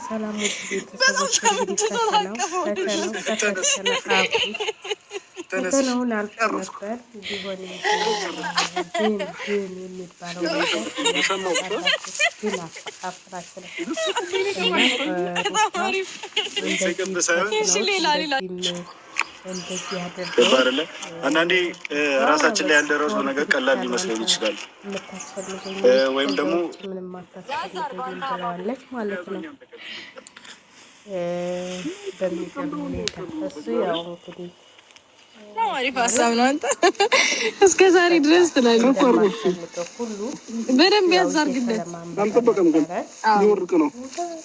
ሰላም ውድ ቤተሰቦች እንግዲህ ፈተናውን አልፎ ነበር። ቢሆንም ግን የሚባለው ነገር ግን አፍራችን እንደዚህ ያደርገው አንዳንዴ ራሳችን ላይ ያልደረሱ ነገር ቀላል ሊመስለን ይችላል። ወይም ደግሞ ምንም አታስፈልገኝም ብለዋለች ማለት ነው። በሚገርም ሁኔታ እሱ ያው እንግዲህ አሪፍ ሀሳብ ነው። አንተ እስከ ዛሬ ድረስ ትላለህ ሁሉ በደንብ ያዛርግለት አልጠበቀም። ግን ሊወርቅ ነው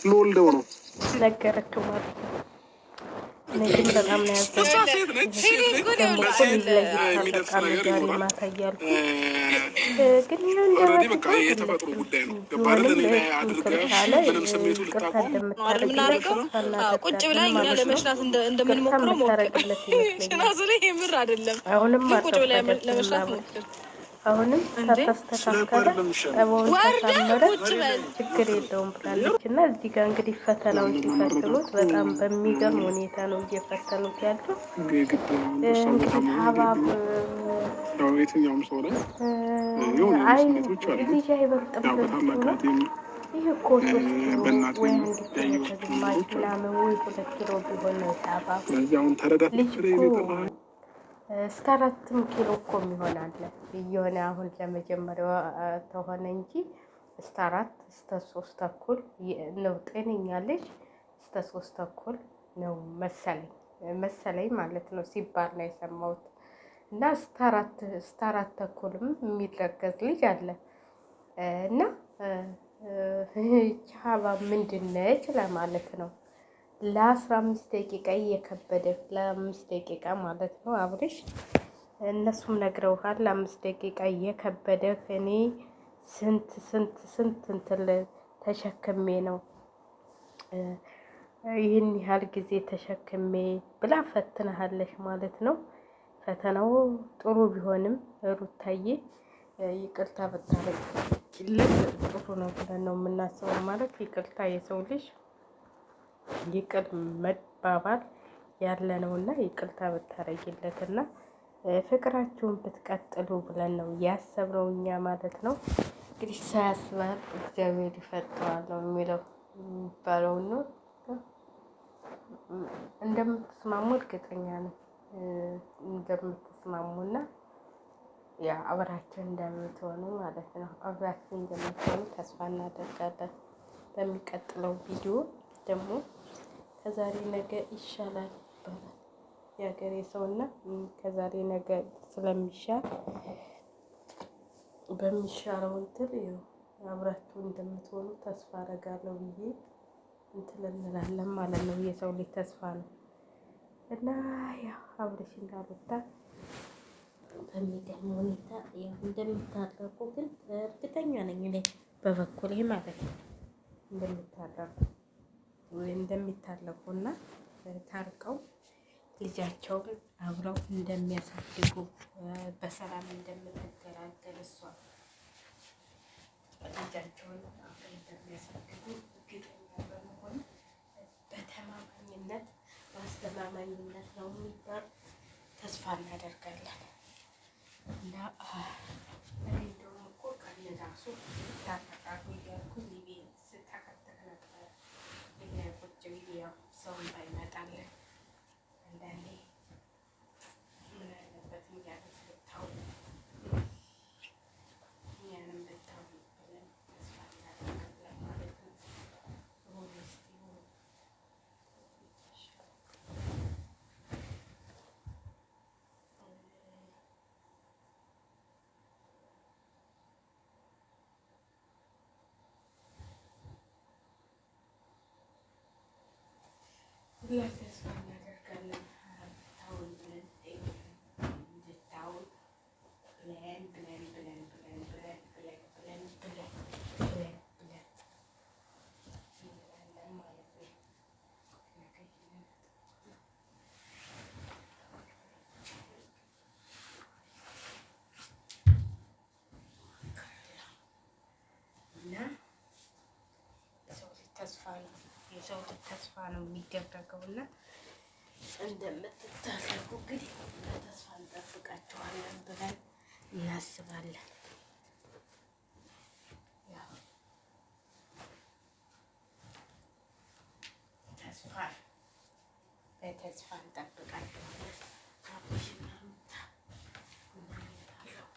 ልወልደው ነው ነገረችው ማለት ነው። እኔ ግን በጣም ነው የተፈጥሮ ጉዳይ ነው። ቁጭ ብላ እኛ ለመሽናት እንደምንሞክረው ሞክር። ሽናዙ ላይ የምር አይደለም። ቁጭ ብላ ለመሽናት ሞክር። አሁንም ከተስተካከለ ጠበውን ተሳመረ ችግር የለውም ብላለች። እና እዚህ ጋር እንግዲህ ፈተናውን ሲፈትኑት በጣም በሚገርም ሁኔታ ነው እየፈተኑት ያለው። እንግዲህ ሀባብ ልጅ አይበልጥም ይህ እኮ 3 ኪሎ ወይ 1 ኪሎ ከግማሽ ምናምን ወይ 2 ኪሎ ቢሆን ነው ሀባብ ልጅ እኮ እስከ 4 ኪሎ እኮ የሚሆን አለ የሆነ አሁን ለመጀመሪያው ተሆነ እንጂ እስከ 4 እስከ 3 ተኩል ነው ጤነኛ ልጅ እስከ 3 ተኩል ነው መሰለኝ ማለት ነው ሲባል ነው የሰማሁት። እና እስከ 4 ተኩልም የሚረገዝ ልጅ አለ። እና ሀባብ ምንድን ነች ለማለት ነው። ለ15 ደቂቃ እየከበደ ለ5 ደቂቃ ማለት ነው አብርሽ እነሱም ነግረውሃል። ለ5 ደቂቃ እየከበደ እኔ ስንት እንትን ተሸክሜ ነው ይህን ያህል ጊዜ ተሸክሜ ብላ ፈትነሃለሽ ማለት ነው። ፈተናው ጥሩ ቢሆንም ሩታዬ ይቅርታ ብታረጊለት ጥሩ ነው ብለን ነው የምናስበው። ማለት ይቅርታ የሰው ልጅ ይቅር መባባል ያለ ነውና ይቅርታ ብታረጊለትና ፍቅራችሁን ብትቀጥሉ ብለን ነው ያሰብነው እኛ ማለት ነው። እንግዲህ ሳያስባል እግዚአብሔር ይፈተዋል ነው የሚባለው ነው። እንደምትስማሙ እርግጠኛ ነው እንደምትስማሙና ያ አብራችሁ እንደምትሆኑ ማለት ነው። አብራችሁ እንደምትሆኑ ተስፋ እናደርጋለን። በሚቀጥለው ቪዲዮ ደግሞ ከዛሬ ነገ ይሻላል ይባላል የሀገሬ ሰውና ከዛሬ ነገ ስለሚሻል በሚሻለው እንትን አብራችሁ እንደምትሆኑ ተስፋ አደርጋለሁ ብዬ እንትን እንላለን ማለት ነው። የሰው ልጅ ተስፋ ነው እና ያው አብርሽ እንዳሉታ በሚገርም ሁኔታ ያው እንደምታረቁ ግን እርግጠኛ ነኝ እኔ በበኩሌ ማለት ነው። እንደሚታረቁና ታርቀው ልጃቸውን አብረው እንደሚያሳድጉ በሰላም እንደምትገላገል እሷ ልጃቸውን አብረው እንደሚያሳድጉ እርግጠኛ በመሆን በተማማኝነት በአስተማማኝነት ነው የሚባል ተስፋ እናደርጋለን። እና እኔ እንደውም እኮ ቀን ራሱ ታረቃሉ እያልኩኝ ስታከተክ ነበር። ቁጭ ብዬ ያው ሰው እንዳይመጣልን አንዳንዴ ምን አለበት እያሉት ብታው እኛንም ብታው ብለን ተስፋ እናደርጋለን ማለት ነው። ሁላችንም ተስፋ እናደርጋለን ታውን ብለን እንድታውን ብለን ማለት ነው። እና ሰው ተስፋ ነው የሰው ተስፋ ነው የሚደረገው እና እንደምትታረቁ እንግዲህ በተስፋ እንጠብቃችኋለን ብለን እናስባለን። በተስፋ እንጠብቃችኋለን። አብሽና ሩታ እንደሚታረቁ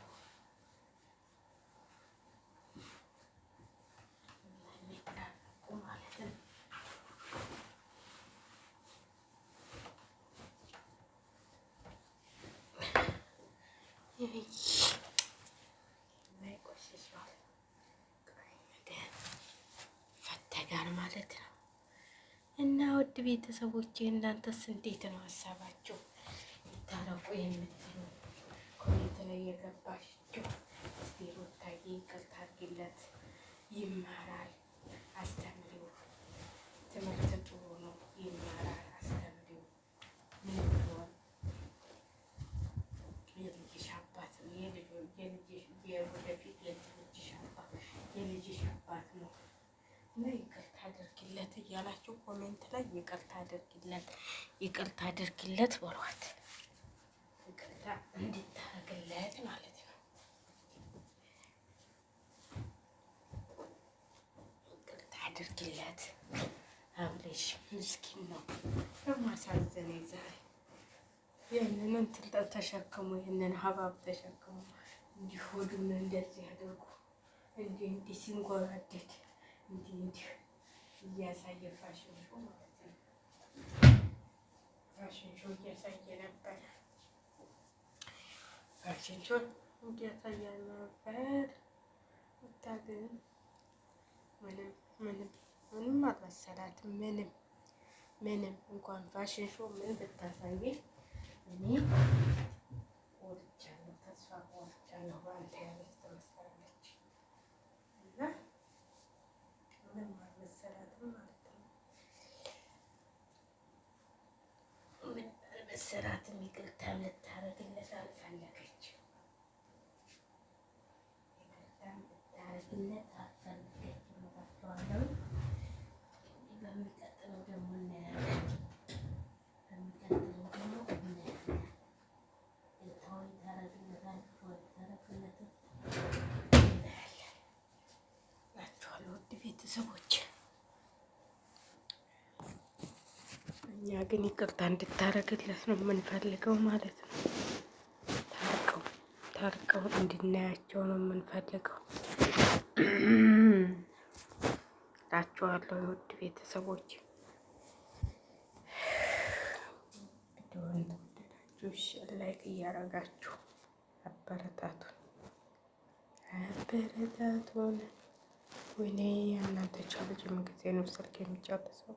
ማለት ነው። ፈተጋን ማለት ነው። እና ውድ ቤተሰቦቼ እናንተስ እንዴት ነው ሀሳባችሁ? ይታረቁ የምትሉ ኮሜንት ላይ የገባችሁ እስቲ ሩታዬ ይቅርታ አድርጊለት፣ ይማራል፣ አስተምሪው፣ ትምህርት ጥሩ ነው፣ ይማራል፣ አስተምሪው፣ ምን ቢሆን የልጅሽ አባት ነው፣ የወደፊት የልጅሽ አባት ነው እና ይቅርታ አድርጊለት እያላችሁ ኮሜንት ላይ ይቅርታ አድርጊለት በሏት። ይቅርታ እንድታረግለት ማለት ነው። ይቅርታ አድርጊለት። አብሬሽ ምስኪን ነው ለማሳዘነኝ ዛሬ ይህንን እንትን ተሸክሞ ይህንን ሀባብ ተሸክሞ እንዲህ ሆዱን እንደዚህ አድርጎ እንዲህ ሲንጎራደድ እንዲህ እያሳየ ፋሽን ሾው ማለት ነው። ፋሽን ሾው እያሳየ ነበረ። ፋሽን ሾው እያሳየ ነበር። ወታ ግን ምንም አልመሰላትም። ምንም እንኳን ፋሽን ሾው ምን ብታሳየ እኔ ቆርጫለሁ፣ ተስፋ ቆርጫለሁ ባንተ ያለች ትመስላለች እና ምንም አልመሰላትም ማለት ነው። ምን አልመሰላትም። ይቅርታ ልታረግለት አልፈለገችም። ይቅርታ ልታረግለት አልፈለገችም እላቸዋለሁ። በሚቀጥለው ደግሞ እናያለን። ቤተሰቦች እኛ ግን ይቅርታ እንድታረግለት ነው የምንፈልገው ማለት ነው። ታርቀው እንድናያቸው ነው የምንፈልገው እላችኋለሁ። የውድ ቤተሰቦች ቪዲዮውን ተወደዳችሁ ላይክ እያረጋችሁ አበረታቱን። ወይኔ እናንተ ቻለጅ ምን ጊዜ ነው ስልክ የሚጫወተው?